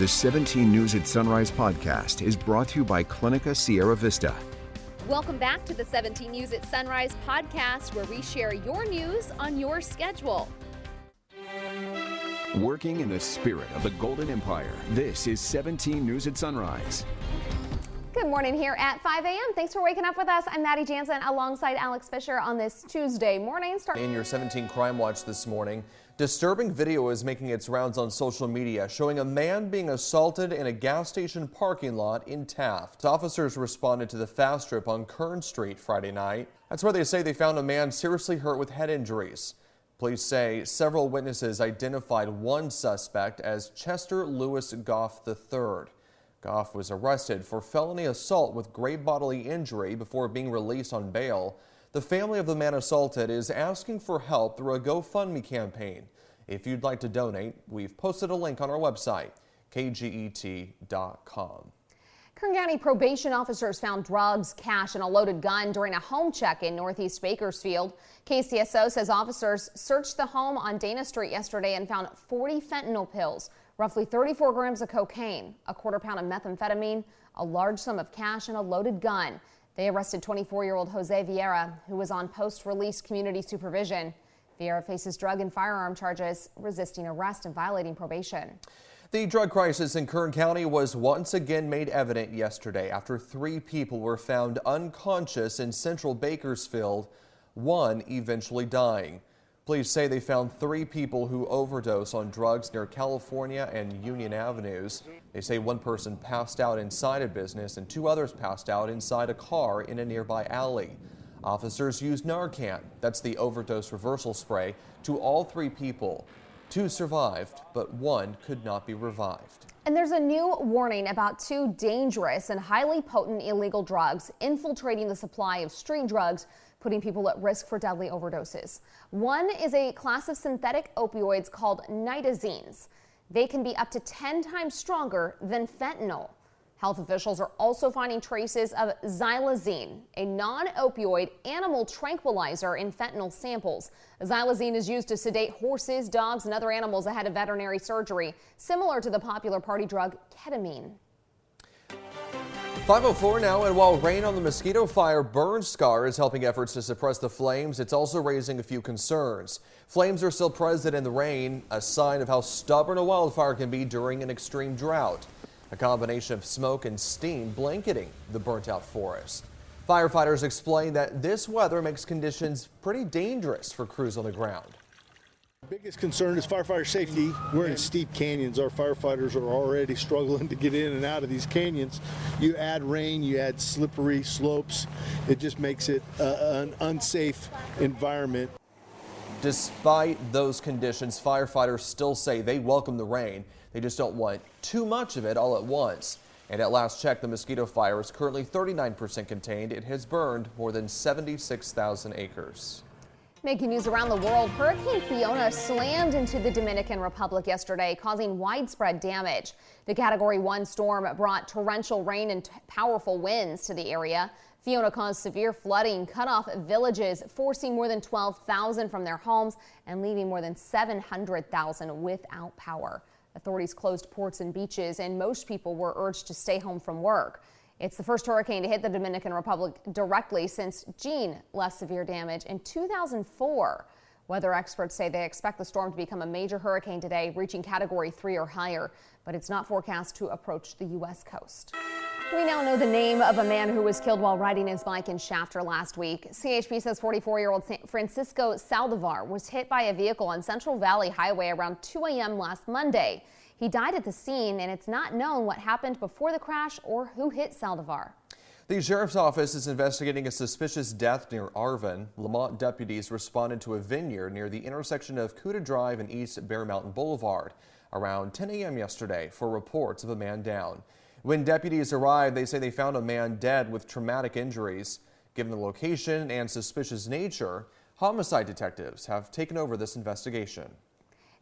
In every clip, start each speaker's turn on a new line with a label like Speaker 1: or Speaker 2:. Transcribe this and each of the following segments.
Speaker 1: The 17 News at Sunrise podcast is brought to you by Clinica Sierra Vista.
Speaker 2: Welcome back to the 17 News at Sunrise podcast, where we share your news on your schedule.
Speaker 1: Working in the spirit of the Golden Empire, this is 17 News at Sunrise.
Speaker 3: Good morning here at 5 a.m. Thanks for waking up with us. I'm Maddie Jansen alongside Alex Fisher on this Tuesday morning.
Speaker 4: In your 17 Crime Watch this morning, disturbing video is making its rounds on social media showing a man being assaulted in a gas station parking lot in Taft. Officers responded to the fast trip on Kern Street Friday night. That's where they say they found a man seriously hurt with head injuries. Police say several witnesses identified one suspect as Chester Lewis Goff III. Goff was arrested for felony assault with grave bodily injury before being released on bail. The family of the man assaulted is asking for help through a GoFundMe campaign. If you'd like to donate, we've posted a link on our website, kget.com.
Speaker 3: Kern County probation officers found drugs, cash, and a loaded gun during a home check in northeast Bakersfield. KCSO says officers searched the home on Dana Street yesterday and found 40 fentanyl pills, roughly 34 grams of cocaine, a quarter pound of methamphetamine, a large sum of cash, and a loaded gun. They arrested 24-year-old Jose Vieira, who was on post-release community supervision. Vieira faces drug and firearm charges, resisting arrest and violating probation.
Speaker 4: The drug crisis in Kern County was once again made evident yesterday after 3 people were found unconscious in central Bakersfield, one eventually dying. Police say they found 3 people who overdosed on drugs near California and Union Avenues. They say one person passed out inside a business and 2 others passed out inside a car in a nearby alley. Officers used Narcan, that's the overdose reversal spray, to all 3 people. 2 survived, but 1 could not be revived.
Speaker 3: And there's a new warning about 2 dangerous and highly potent illegal drugs infiltrating the supply of street drugs, putting people at risk for deadly overdoses. One is a class of synthetic opioids called nitazines. They can be up to 10 times stronger than fentanyl. Health officials are also finding traces of xylazine, a non-opioid animal tranquilizer, in fentanyl samples. Xylazine is used to sedate horses, dogs, and other animals ahead of veterinary surgery, similar to the popular party drug ketamine.
Speaker 4: 5:04 now, and while rain on the Mosquito Fire burn scar is helping efforts to suppress the flames, it's also raising a few concerns. Flames are still present in the rain, a sign of how stubborn a wildfire can be during an extreme drought. A combination of smoke and steam blanketing the burnt-out forest. Firefighters explain that this weather makes conditions pretty dangerous for crews on the ground.
Speaker 5: Biggest concern is firefighter safety. We're in steep canyons. Our firefighters are already struggling to get in and out of these canyons. You add rain, you add slippery slopes. It just makes it an unsafe environment.
Speaker 4: Despite those conditions, firefighters still say they welcome the rain. They just don't want too much of it all at once. And at last check, the Mosquito Fire is currently 39% contained. It has burned more than 76,000 acres.
Speaker 3: Making news around the world, Hurricane Fiona slammed into the Dominican Republic yesterday, causing widespread damage. The Category 1 storm brought torrential rain and powerful winds to the area. Fiona caused severe flooding, cut off villages, forcing more than 12,000 from their homes and leaving more than 700,000 without power. Authorities closed ports and beaches, and most people were urged to stay home from work. It's the first hurricane to hit the Dominican Republic directly since Jeanne left severe damage in 2004. Weather experts say they expect the storm to become a major hurricane today, reaching Category 3 or higher, but it's not forecast to approach the U.S. coast. We now know the name of a man who was killed while riding his bike in Shafter last week. CHP says 44-year-old Francisco Saldivar was hit by a vehicle on Central Valley Highway around 2 a.m. last Monday. He died at the scene, and it's not known what happened before the crash or who hit Saldivar.
Speaker 4: The sheriff's office is investigating a suspicious death near Arvin. Lamont deputies responded to a vineyard near the intersection of Cuda Drive and East Bear Mountain Boulevard around 10 a.m. yesterday for reports of a man down. When deputies arrived, they say they found a man dead with traumatic injuries. Given the location and suspicious nature, homicide detectives have taken over this investigation.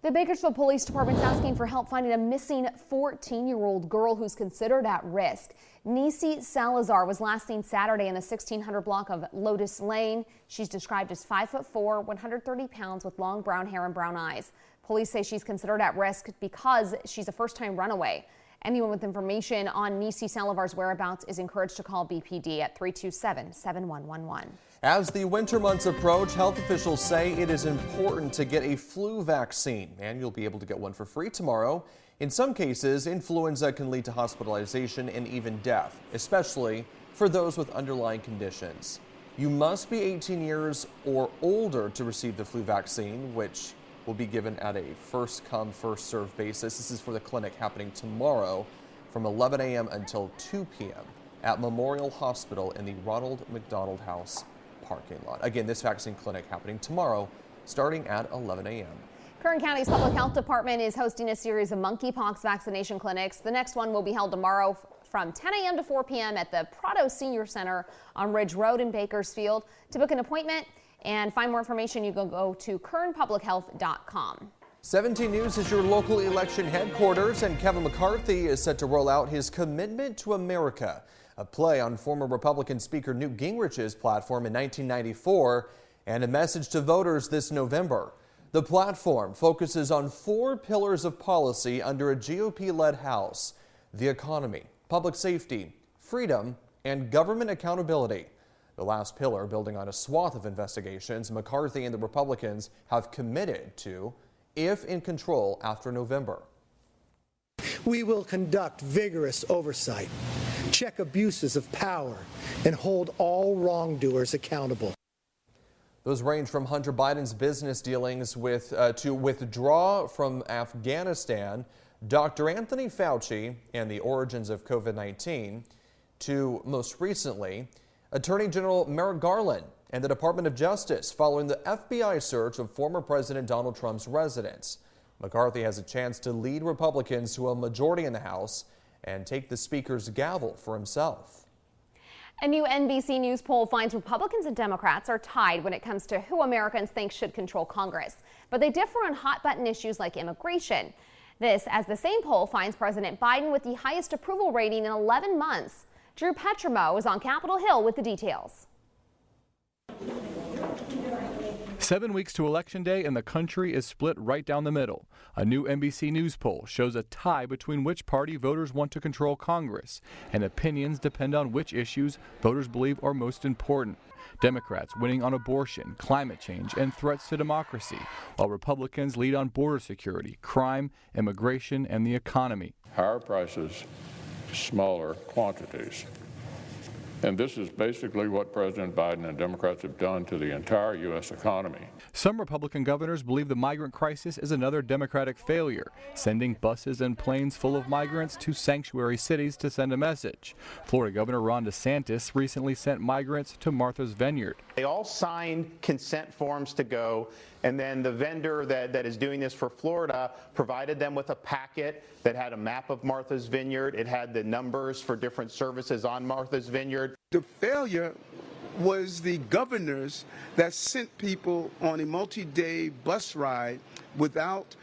Speaker 3: The Bakersfield Police Department is asking for help finding a missing 14-year-old girl who's considered at risk. Nisi Salazar was last seen Saturday in the 1600 block of Lotus Lane. She's described as 5'4", 130 pounds with long brown hair and brown eyes. Police say she's considered at risk because she's a first-time runaway. Anyone with information on Nisi Salivar's whereabouts is encouraged to call BPD at 327-7111.
Speaker 4: As the winter months approach, health officials say it is important to get a flu vaccine, and you'll be able to get one for free tomorrow. In some cases, influenza can lead to hospitalization and even death, especially for those with underlying conditions. You must be 18 years or older to receive the flu vaccine, which will be given at a first-come, first-served basis. This is for the clinic happening tomorrow from 11 a.m. until 2 p.m. at Memorial Hospital in the Ronald McDonald House parking lot. Again, this vaccine clinic happening tomorrow starting at 11 a.m.
Speaker 3: Kern County's Public Health Department is hosting a series of monkeypox vaccination clinics. The next one will be held tomorrow from 10 a.m. to 4 p.m. at the Prado Senior Center on Ridge Road in Bakersfield. To book an appointment and find more information, you can go to kernpublichealth.com. 17
Speaker 4: News is your local election headquarters, and Kevin McCarthy is set to roll out his Commitment to America, a play on former Republican Speaker Newt Gingrich's platform in 1994, and a message to voters this November. The platform focuses on 4 pillars of policy under a GOP-led House: the economy, public safety, freedom, and government accountability. The last pillar, building on a swath of investigations McCarthy and the Republicans have committed to if in control after November.
Speaker 6: We will conduct vigorous oversight, check abuses of power, and hold all wrongdoers accountable.
Speaker 4: Those range from Hunter Biden's business dealings to withdraw from Afghanistan, Dr. Anthony Fauci, and the origins of COVID-19, to most recently, Attorney General Merrick Garland and the Department of Justice following the FBI search of former President Donald Trump's residence. McCarthy has a chance to lead Republicans to a majority in the House and take the Speaker's gavel for himself.
Speaker 3: A new NBC News poll finds Republicans and Democrats are tied when it comes to who Americans think should control Congress, but they differ on hot-button issues like immigration. This as the same poll finds President Biden with the highest approval rating in 11 months. Drew Petrimo is on Capitol Hill with the details.
Speaker 7: 7 weeks to Election Day, and the country is split right down the middle. A new NBC News poll shows a tie between which party voters want to control Congress, and opinions depend on which issues voters believe are most important. Democrats winning on abortion, climate change, and threats to democracy, while Republicans lead on border security, crime, immigration, and the economy.
Speaker 8: Higher prices, smaller quantities. And this is basically what President Biden and Democrats have done to the entire U.S. economy.
Speaker 7: Some Republican governors believe the migrant crisis is another Democratic failure, sending buses and planes full of migrants to sanctuary cities to send a message. Florida Governor Ron DeSantis recently sent migrants to Martha's Vineyard.
Speaker 9: They all signed consent forms to go, and then the vendor that is doing this for Florida provided them with a packet that had a map of Martha's Vineyard. It had the numbers for different services on Martha's Vineyard.
Speaker 10: The failure was the governors that sent people on a multi-day bus ride without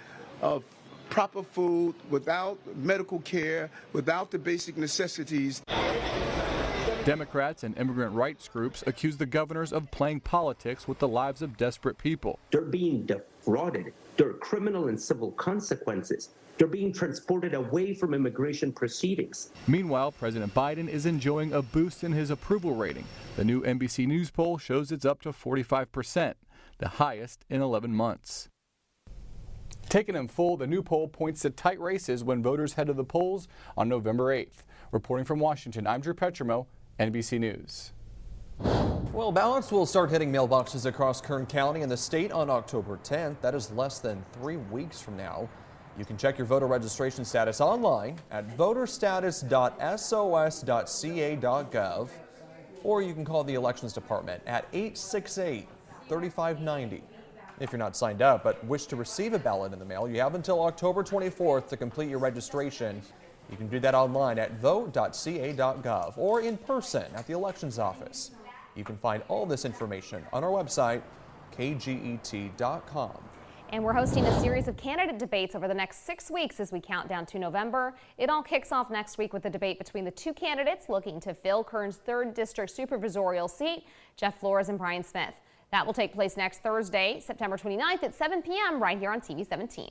Speaker 10: proper food, without medical care, without the basic necessities.
Speaker 7: Democrats and immigrant rights groups accuse the governors of playing politics with the lives of desperate people.
Speaker 11: They're being defrauded. There are criminal and civil consequences. They're being transported away from immigration proceedings.
Speaker 7: Meanwhile, President Biden is enjoying a boost in his approval rating. The new NBC News poll shows it's up to 45%, the highest in 11 months. Taken in full, the new poll points to tight races when voters head to the polls on November 8th. Reporting from Washington, I'm Drew Petrimo, NBC News.
Speaker 4: Well, ballots will start hitting mailboxes across Kern County and the state on October 10th. That is less than 3 weeks from now. You can check your voter registration status online at voterstatus.sos.ca.gov, or you can call the Elections Department at 868-3590. If you're not signed up but wish to receive a ballot in the mail, you have until October 24th to complete your registration. You can do that online at vote.ca.gov or in person at the Elections Office. You can find all this information on our website, kget.com.
Speaker 3: And we're hosting a series of candidate debates over the next 6 weeks as we count down to November. It all kicks off next week with a debate between the two candidates looking to fill Kern's 3rd District Supervisorial seat, Jeff Flores and Brian Smith. That will take place next Thursday, September 29th at 7 p.m. right here on TV 17.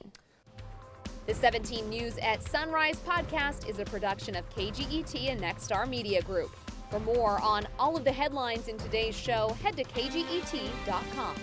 Speaker 2: The 17 News at Sunrise podcast is a production of KGET and Nexstar Media Group. For more on all of the headlines in today's show, head to kget.com.